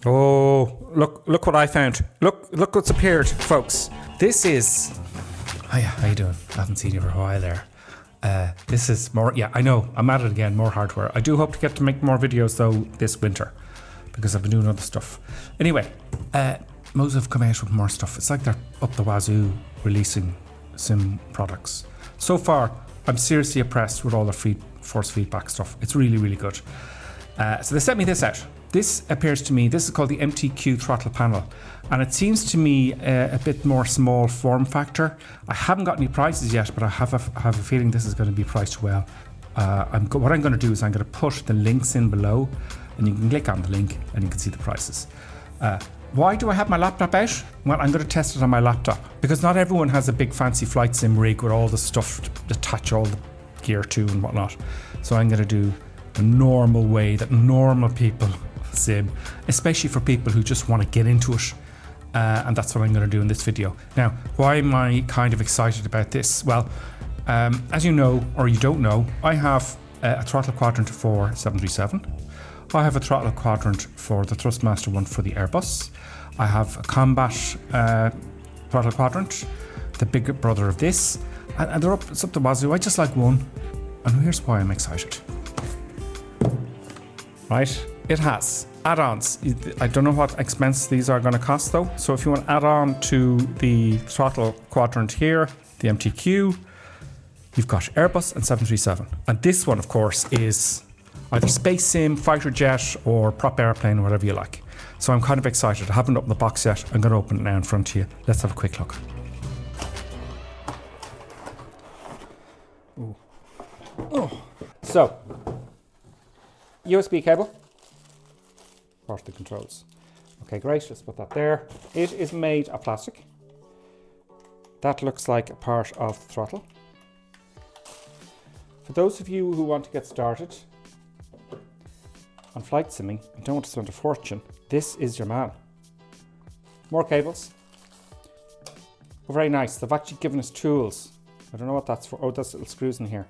Oh, look what I found. Look what's appeared, folks. This is... Hiya, how you doing? I haven't seen you for a while there. This is more... Yeah, I know, I'm at it again, more hardware. I do hope to get to make more videos, though, this winter, because I've been doing other stuff. Anyway, Moza have come out with more stuff. It's like they're up the wazoo releasing sim products. So far, I'm seriously impressed with all their force feedback stuff. It's really, really good. So they sent me this out. This appears to me, this is called the MTQ Throttle panel, and it seems to me a bit more small form factor. I haven't got any prices yet, but I have a feeling this is going to be priced well. What I'm going to do is I'm going to put the links in below, and you can click on the link and you can see the prices. Why do I have my laptop out? Well, I'm going to test it on my laptop, because not everyone has a big fancy flight sim rig with all the stuff to attach all the gear to and whatnot. So I'm going to do the normal way that normal people sim, especially for people who just want to get into it, and that's what I'm going to do in this video. Now, why am I kind of excited about this? Well, as you know, or you don't know, I have a throttle quadrant for 737. I have a throttle quadrant for the Thrustmaster one for the Airbus. I have a combat throttle quadrant, the bigger brother of this, and they're up, it's up the wazoo. I just like one, and here's why I'm excited. Right, it has add-ons. I don't know what expense these are going to cost though. So if you want to add on to the throttle quadrant here, the MTQ, you've got Airbus and 737. And this one, of course, is either space sim, fighter jet, or prop airplane, or whatever you like. So I'm kind of excited. I haven't opened the box yet. I'm going to open it now in front of you. Let's have a quick look. Ooh. Oh. So, USB cable for the controls. Okay, great. Let's put that there. It is made of plastic. That looks like a part of the throttle. For those of you who want to get started on flight simming and don't want to spend a fortune, this is your man. More cables. Oh, very nice. They've actually given us tools. I don't know what that's for. Oh, there's little screws in here.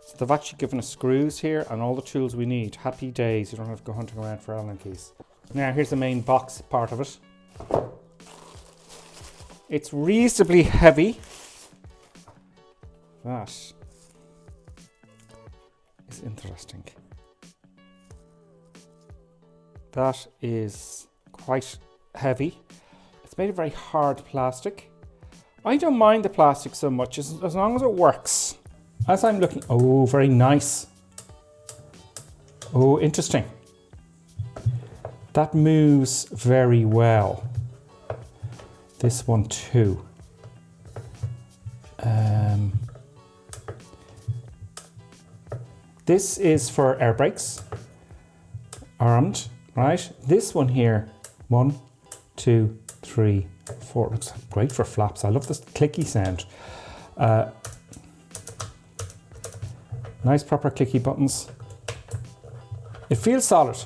So they've actually given us screws here and all the tools we need. Happy days. You don't have to go hunting around for Allen keys. Now here's the main box part of it. It's reasonably heavy. That is interesting. That is quite heavy. It's made of very hard plastic. I don't mind the plastic so much as long as it works. As I'm looking, oh, very nice. Oh, interesting. That moves very well. This one too. This is for air brakes, armed, right? This one here, 1, 2, 3, 4. Looks great for flaps. I love this clicky sound. Nice proper clicky buttons. It feels solid.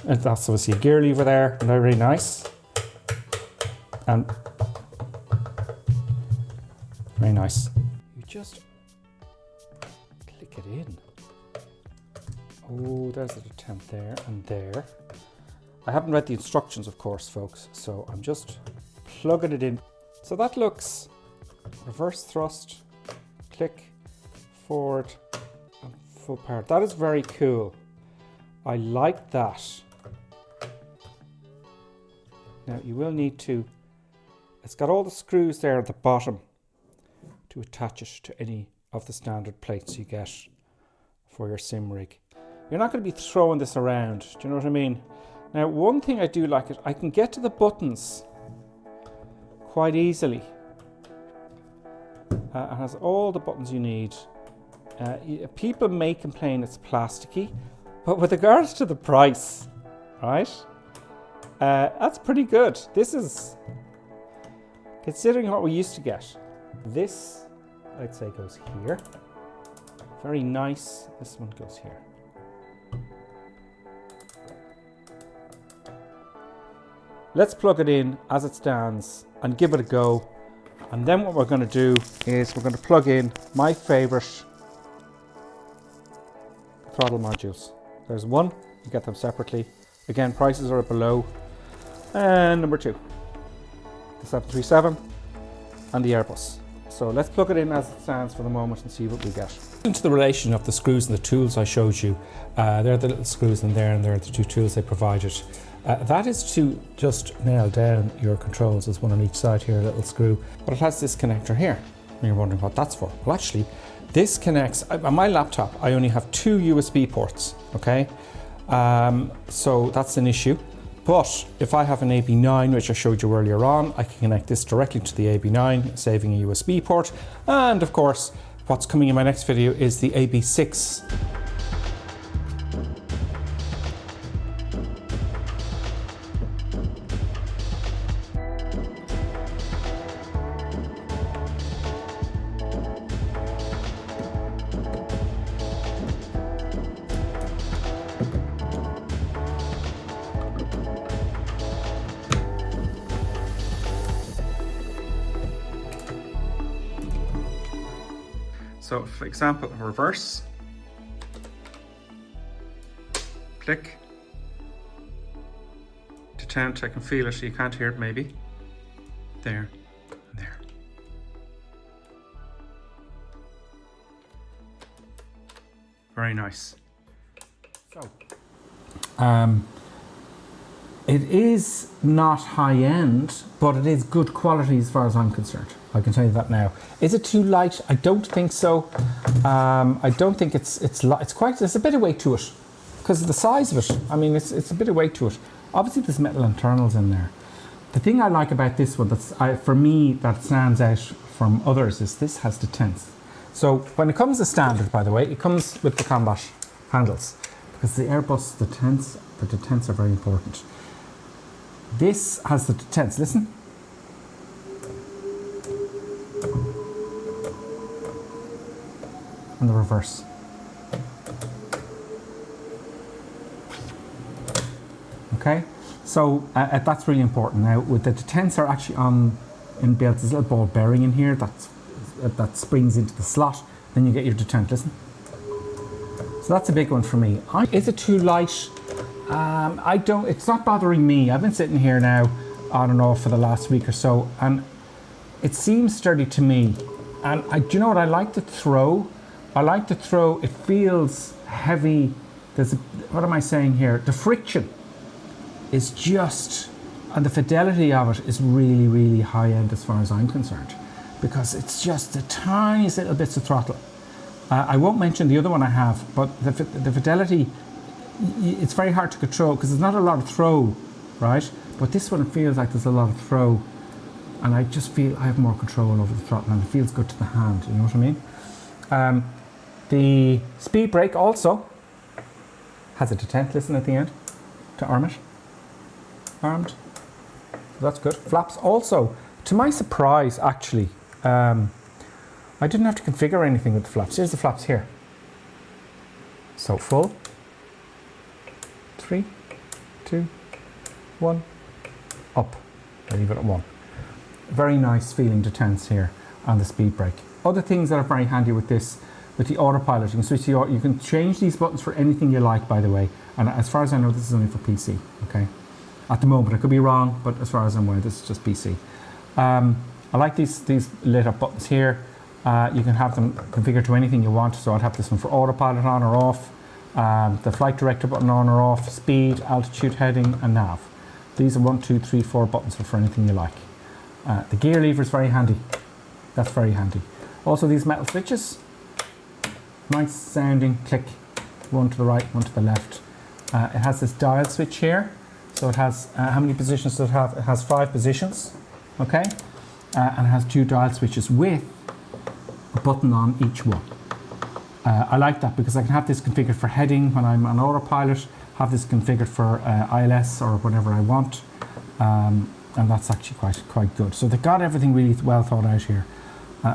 And that's obviously a gear lever there, very nice. And very nice. You just click it in. Oh, there's a detent there and there. I haven't read the instructions, of course, folks, so I'm just plugging it in. So that looks reverse thrust, click, forward, and full power. That is very cool. I like that. Now you will need to, it's got all the screws there at the bottom to attach it to any of the standard plates you get for your sim rig. You're not going to be throwing this around, do you know what I mean? Now one thing I do like is I can get to the buttons quite easily. It has all the buttons you need. People may complain it's plasticky, but with regards to the price, right? That's pretty good. This is, considering what we used to get. This, I'd say, goes here. Very nice. This one goes here. Let's plug it in as it stands and give it a go. And then what we're going to do is we're going to plug in my favorite throttle modules. There's one, you get them separately. Again, prices are below. And number 2, the 737 and the Airbus. So let's plug it in as it stands for the moment and see what we get. Into the relation of the screws and the tools I showed you, they're the little screws in there, and they're the 2 tools they provided. That is to just nail down your controls. There's one on each side here, a little screw, but it has this connector here. And you're wondering what that's for. Well, actually, this connects, on my laptop, I only have 2 USB ports, okay? So that's an issue. But if I have an AB9, which I showed you earlier on, I can connect this directly to the AB9, saving a USB port. And of course, what's coming in my next video is the AB6. So for example, reverse, click, detent, I can feel it, you can't hear it maybe, there, and there. Very nice. So, it is not high end, but it is good quality as far as I'm concerned. I can tell you that now. Is it too light? I don't think so. I don't think it's quite. There's a bit of weight to it because of the size of it. I mean, it's a bit of weight to it. Obviously, there's metal internals in there. The thing I like about this one, for me, that stands out from others, is this has detents. So when it comes to standard, by the way, it comes with the combat handles because the Airbus the detents are very important. This has the detents. Listen. And the reverse. Okay, so that's really important. Now, with the detents are actually in belts, there's a little ball bearing in here that springs into the slot. Then you get your detent. Listen. So that's a big one for me. Is it too light? It's not bothering me. I've been sitting here now on and off for the last week or so, and it seems sturdy to me. And do you know what I like to throw? I like to throw, it feels heavy. What am I saying here? The friction is just, and the fidelity of it is really, really high end as far as I'm concerned, because it's just the tiniest little bits of throttle. I won't mention the other one I have, but the fidelity, it's very hard to control because there's not a lot of throw, right? But this one, it feels like there's a lot of throw, and I just feel I have more control over the throttle, and it feels good to the hand, you know what I mean? The speed brake also has a detent, listen, at the end to arm it. Armed. So that's good. Flaps also, to my surprise, actually, I didn't have to configure anything with the flaps. Here's the flaps here. So full. 3, 2, 1, up. I leave it at 1. Very nice feeling detents here on the speed brake. Other things that are very handy with this, with the autopilot, you can switch you can change these buttons for anything you like, by the way. And as far as I know, this is only for PC, okay? At the moment, I could be wrong, but as far as I'm aware, this is just PC. I like these lit up buttons here. You can have them configured to anything you want. So I'd have this one for autopilot on or off, the flight director button on or off, speed, altitude, heading, and nav. These are 1, 2, 3, 4 buttons for anything you like. The gear lever is very handy. That's very handy. Also these metal switches, nice sounding click, one to the right, one to the left. It has this dial switch here. So it has, how many positions does it have? It has 5 positions, okay? And it has 2 dial switches with a button on each one. I like that because I can have this configured for heading when I'm on autopilot, have this configured for ILS or whatever I want. And that's actually quite good. So they got everything really well thought out here.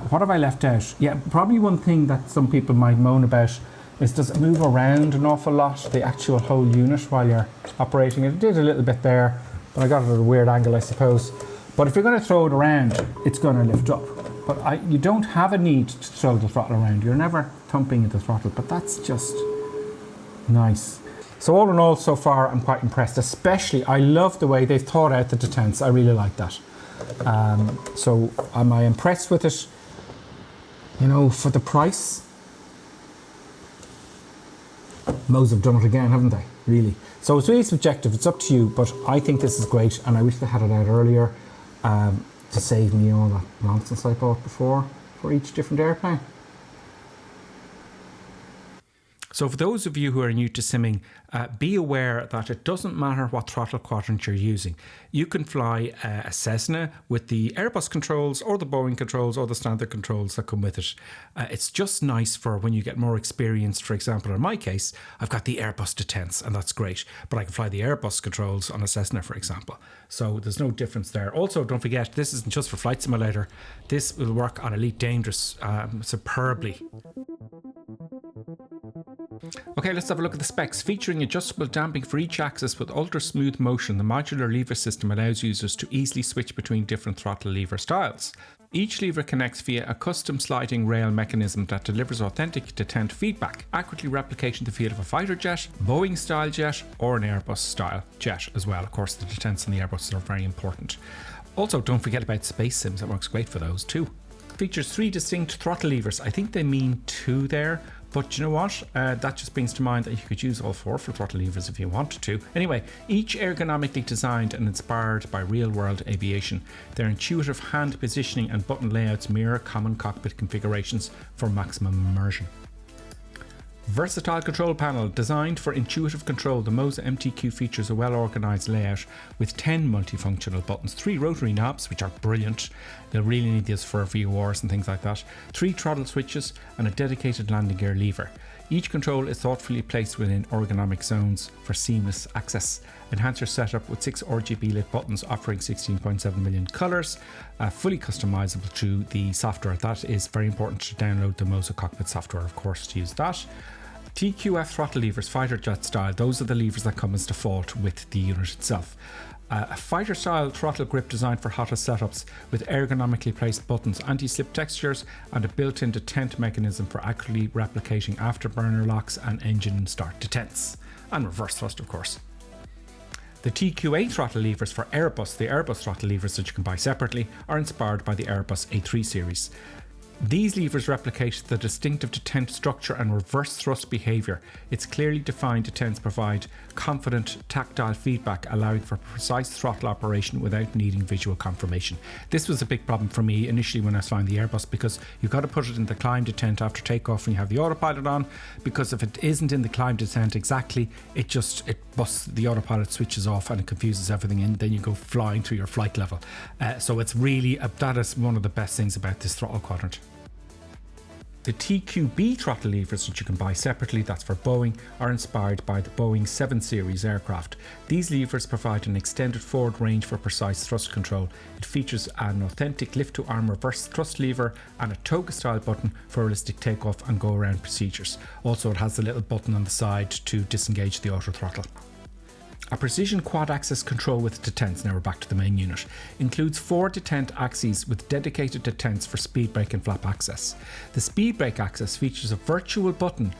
What have I left out? Yeah, probably one thing that some people might moan about is, does it move around an awful lot, the actual whole unit, while you're operating it? It did a little bit there, but I got it at a weird angle, I suppose. But if you're going to throw it around, it's going to lift up. But you don't have a need to throw the throttle around. You're never thumping at the throttle, but that's just nice. So all in all, so far, I'm quite impressed. Especially, I love the way they've thought out the detents. I really like that. So am I impressed with it? You know, for the price, Moza have done it again, haven't they? Really. So it's really subjective. It's up to you, but I think this is great, and I wish they had it out earlier to save me all that nonsense I bought before for each different airplane. So for those of you who are new to simming, be aware that it doesn't matter what throttle quadrant you're using. You can fly a Cessna with the Airbus controls or the Boeing controls or the standard controls that come with it. It's just nice for when you get more experienced. For example, in my case, I've got the Airbus detents, and that's great, but I can fly the Airbus controls on a Cessna, for example. So there's no difference there. Also, don't forget, this isn't just for Flight Simulator. This will work on Elite Dangerous superbly. Okay, let's have a look at the specs. Featuring adjustable damping for each axis with ultra smooth motion, the modular lever system allows users to easily switch between different throttle lever styles. Each lever connects via a custom sliding rail mechanism that delivers authentic detent feedback, accurately replicating the feel of a fighter jet, Boeing style jet, or an Airbus style jet as well. Of course, the detents in the Airbus are very important. Also, don't forget about space sims, that works great for those too. Features 3 distinct throttle levers. I think they mean 2 there. But you know what? That just brings to mind that you could use all 4 for throttle levers if you wanted to. Anyway, each ergonomically designed and inspired by real-world aviation. Their intuitive hand positioning and button layouts mirror common cockpit configurations for maximum immersion. Versatile control panel. Designed for intuitive control, the Moza MTQ features a well-organised layout with 10 multifunctional buttons, 3 rotary knobs, which are brilliant. They'll really need this for VORs and things like that, 3 throttle switches, and a dedicated landing gear lever. Each control is thoughtfully placed within ergonomic zones for seamless access. Enhance your setup with 6 RGB lit buttons offering 16.7 million colours, fully customizable through the software. That is very important to download the Moza Cockpit software, of course, to use that. TQF throttle levers, fighter jet style. Those are the levers that come as default with the unit itself. A fighter style throttle grip designed for hottest setups with ergonomically placed buttons, anti-slip textures, and a built-in detent mechanism for accurately replicating afterburner locks and engine start detents. And reverse thrust, of course. The TQA throttle levers for Airbus, the Airbus throttle levers that you can buy separately, are inspired by the Airbus A3 series. These levers replicate the distinctive detent structure and reverse thrust behaviour. Its clearly defined detents provide confident tactile feedback, allowing for precise throttle operation without needing visual confirmation. This was a big problem for me initially when I was flying the Airbus, because you've got to put it in the climb detent after takeoff when you have the autopilot on, because if it isn't in the climb detent exactly, it busts, the autopilot switches off and it confuses everything, and then you go flying through your flight level. So it's really, that is one of the best things about this throttle quadrant. The TQB throttle levers, which you can buy separately, that's for Boeing, are inspired by the Boeing 7 series aircraft. These levers provide an extended forward range for precise thrust control. It features an authentic lift-to-arm reverse thrust lever and a toga-style button for realistic takeoff and go-around procedures. Also, it has a little button on the side to disengage the auto throttle. A precision quad-axis control with detents, now we're back to the main unit, includes 4 detent axes with dedicated detents for speed brake and flap access. The speed brake axis features a virtual button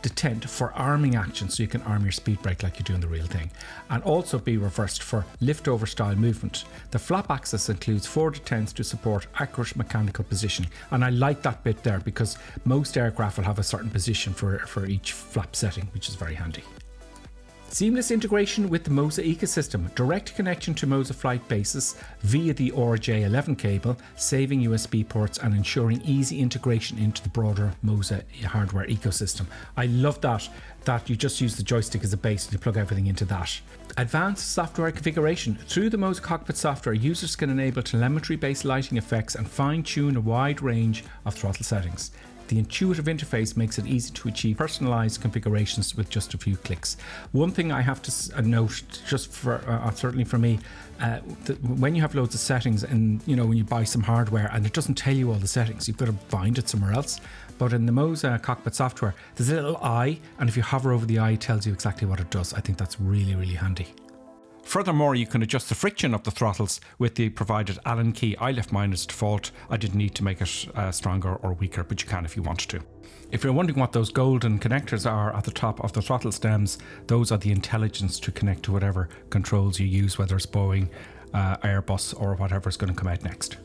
detent for arming action, so you can arm your speed brake like you do in the real thing, and also be reversed for lift-over style movement. The flap axis includes 4 detents to support accurate mechanical positioning, and I like that bit there because most aircraft will have a certain position for each flap setting, which is very handy. Seamless integration with the Moza ecosystem, direct connection to Moza flight bases via the RJ11 cable, saving USB ports and ensuring easy integration into the broader Moza hardware ecosystem. I love that you just use the joystick as a base and you plug everything into that. Advanced software configuration. Through the Moza Cockpit software, users can enable telemetry-based lighting effects and fine-tune a wide range of throttle settings. The intuitive interface makes it easy to achieve personalized configurations with just a few clicks. One thing I have to note, just for certainly for me, when you have loads of settings and when you buy some hardware and it doesn't tell you all the settings, you've got to find it somewhere else. But in the Moza Cockpit software, there's a little eye, and if you hover over the eye, it tells you exactly what it does. I think that's really, really handy. Furthermore, you can adjust the friction of the throttles with the provided Allen key. I left mine as default. I didn't need to make it stronger or weaker, but you can if you wanted to. If you're wondering what those golden connectors are at the top of the throttle stems, those are the intelligence to connect to whatever controls you use, whether it's Boeing, Airbus, or whatever is going to come out next.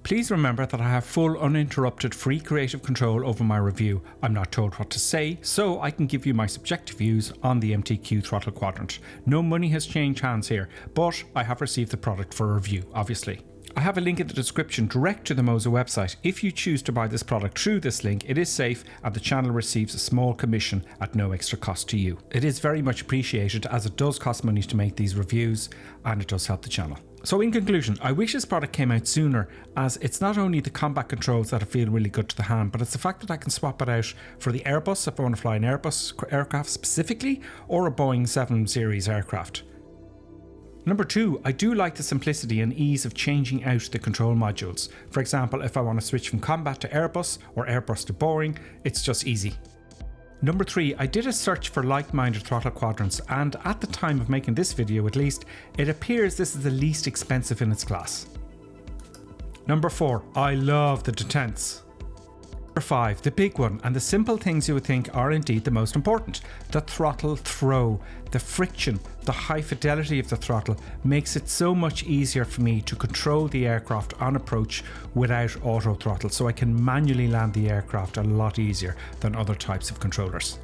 Please remember that I have full uninterrupted free creative control over my review. I'm not told what to say, so I can give you my subjective views on the MTQ throttle quadrant. No money has changed hands here, but I have received the product for review, obviously. I have a link in the description direct to the Moza website. If you choose to buy this product through this link, it is safe and the channel receives a small commission at no extra cost to you. It is very much appreciated as it does cost money to make these reviews and it does help the channel. So in conclusion, I wish this product came out sooner, as it's not only the combat controls that feel really good to the hand, but it's the fact that I can swap it out for the Airbus if I want to fly an Airbus aircraft specifically, or a Boeing 7 series aircraft. Number 2, I do like the simplicity and ease of changing out the control modules. For example, if I want to switch from combat to Airbus or Airbus to Boeing, it's just easy. Number 3, I did a search for like-minded throttle quadrants, and at the time of making this video at least, it appears this is the least expensive in its class. Number 4, I love the detents. Number 5, the big one, and the simple things you would think are indeed the most important. The throttle throw, the friction, the high fidelity of the throttle makes it so much easier for me to control the aircraft on approach without auto throttle, so I can manually land the aircraft a lot easier than other types of controllers.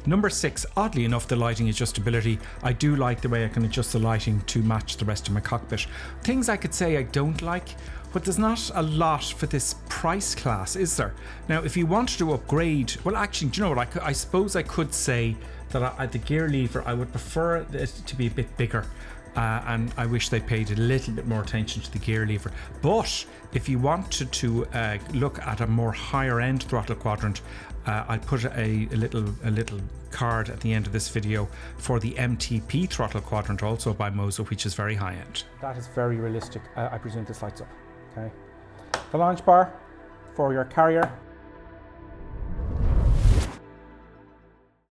Number 6, oddly enough, the lighting adjustability. I do like the way I can adjust the lighting to match the rest of my cockpit. Things I could say I don't like, but there's not a lot for this price class, is there? Now, if you wanted to upgrade, well, actually, do you know what? I suppose I could say that the gear lever, I would prefer it to be a bit bigger. And I wish they paid a little bit more attention to the gear lever. But if you wanted to look at a more higher end throttle quadrant, I'll put a little card at the end of this video for the MTP throttle quadrant, also by Moza, which is very high end. That is very realistic. I presume this lights up. Okay. The launch bar for your carrier